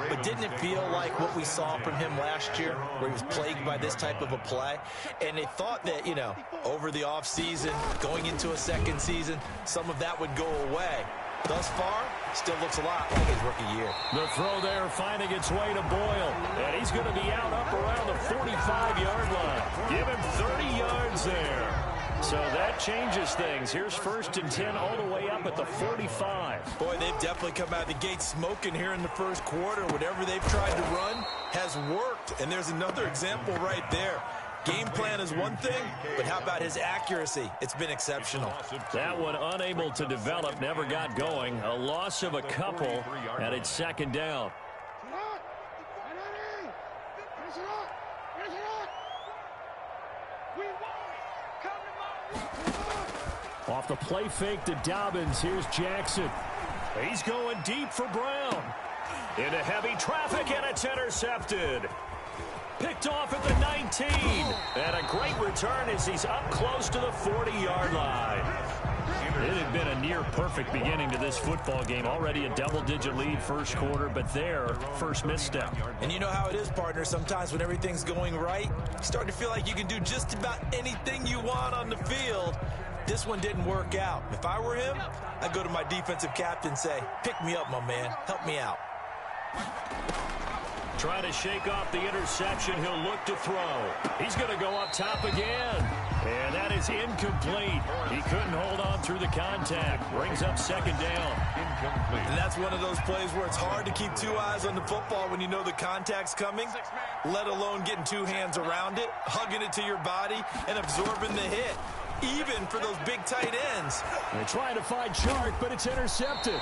but didn't it feel like what we saw from him last year, where he was plagued by this type of a play? And they thought that, you know, over the offseason, going into a second season, some of that would go away. Thus far, still looks a lot like his rookie year. The throw there finding its way to Boyle. And he's going to be out up around the 45-yard line. Give him 30 yards there. So that changes things. Here's 1st and 10 all the way up at the 45. Boy, they've definitely come out of the gate smoking here in the first quarter. Whatever they've tried to run has worked. And there's another example right there. Game plan is one thing, but how about his accuracy? It's been exceptional. That one unable to develop, never got going. A loss of a couple, and it's second down. Off the play fake to Dobbins, here's Jackson. He's going deep for Brown. Into heavy traffic, and it's intercepted. Picked off at the 19. And a great return as he's up close to the 40-yard line. It had been a near-perfect beginning to this football game. Already a double-digit lead first quarter, but their first misstep. And you know how it is, partner. Sometimes when everything's going right, you start to feel like you can do just about anything you want on the field. This one didn't work out. If I were him, I'd go to my defensive captain and say, pick me up, my man. Help me out. Trying to shake off the interception. He'll look to throw. He's going to go up top again. And that is incomplete. He couldn't hold on through the contact. Brings up second down. Incomplete. And that's one of those plays where it's hard to keep two eyes on the football when you know the contact's coming, let alone getting two hands around it, hugging it to your body, and absorbing the hit, even for those big tight ends. They're trying to find Chark, but it's intercepted.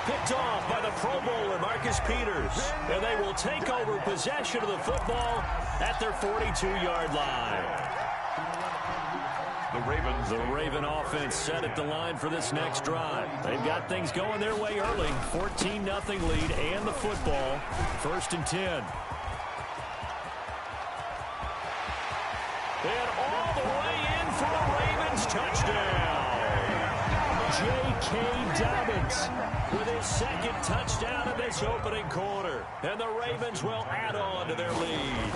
Picked off by the Pro Bowler, Marcus Peters. And they will take over possession of the football at their 42-yard line. The Raven offense set at the line for this next drive. They've got things going their way early. 14-0 lead and the football. 1st and 10. And all the way in for a Ravens touchdown. J.K. Dobbins with his 2nd touchdown of this opening quarter. And the Ravens will add on to their lead.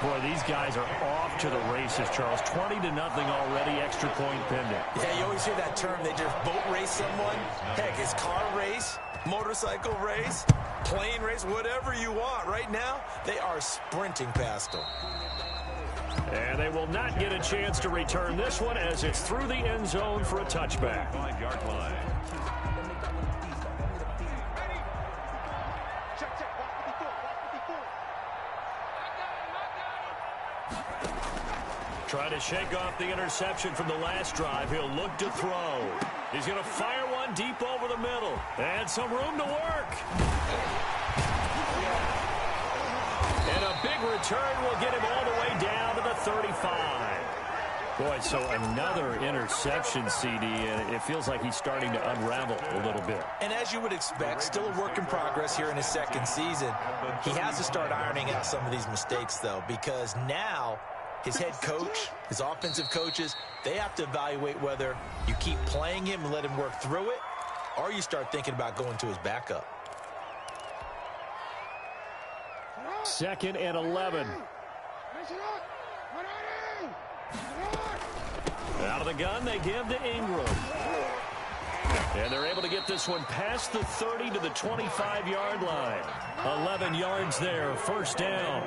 Boy, these guys are off to the races, Charles. 20-0 already, extra point pending. Yeah, you always hear that term. They just boat race someone. Heck, it's car race, motorcycle race, plane race, whatever you want. Right now, they are sprinting past them. And they will not get a chance to return this one as it's through the end zone for a touchback. 5-yard line. Trying to shake off the interception from the last drive. He'll look to throw. He's going to fire one deep over the middle. And some room to work. And a big return will get him all the way down to the 35. Boy, so another interception, CD, and it feels like he's starting to unravel a little bit. And as you would expect, still a work in progress here in his 2nd season. He has to start ironing out some of these mistakes, though, because now his head coach, his offensive coaches, they have to evaluate whether you keep playing him and let him work through it, or you start thinking about going to his backup. 2nd and 11. Out of the gun, they give to Ingram. And they're able to get this one past the 30 to the 25-yard line. 11 yards there, 1st down.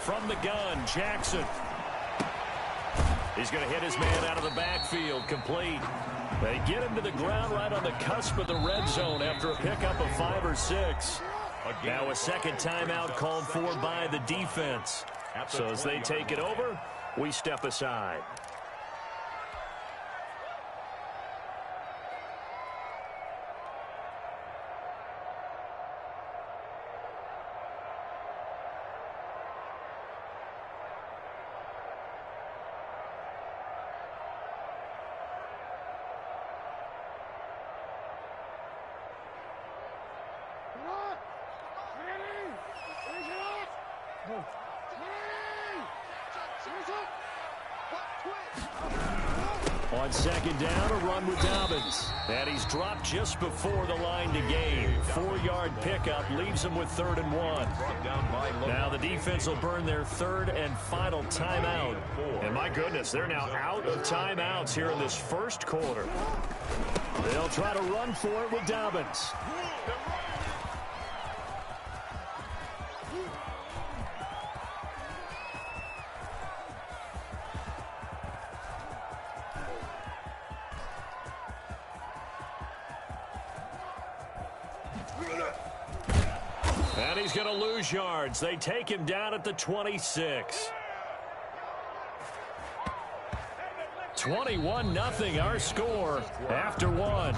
From the gun, Jackson. He's going to hit his man out of the backfield, complete. They get him to the ground right on the cusp of the red zone after a pickup of 5 or 6. Now a 2nd timeout called for by the defense. So as they take it over, we step aside. On 2nd down, a run with Dobbins. And he's dropped just before the line to gain. 4-yard pickup leaves him with 3rd and 1. Now the defense will burn their 3rd and final timeout. And my goodness, they're now out of timeouts here in this 1st quarter. They'll try to run for it with Dobbins. And he's going to lose yards. They take him down at the 26. 21-0 our score after 1.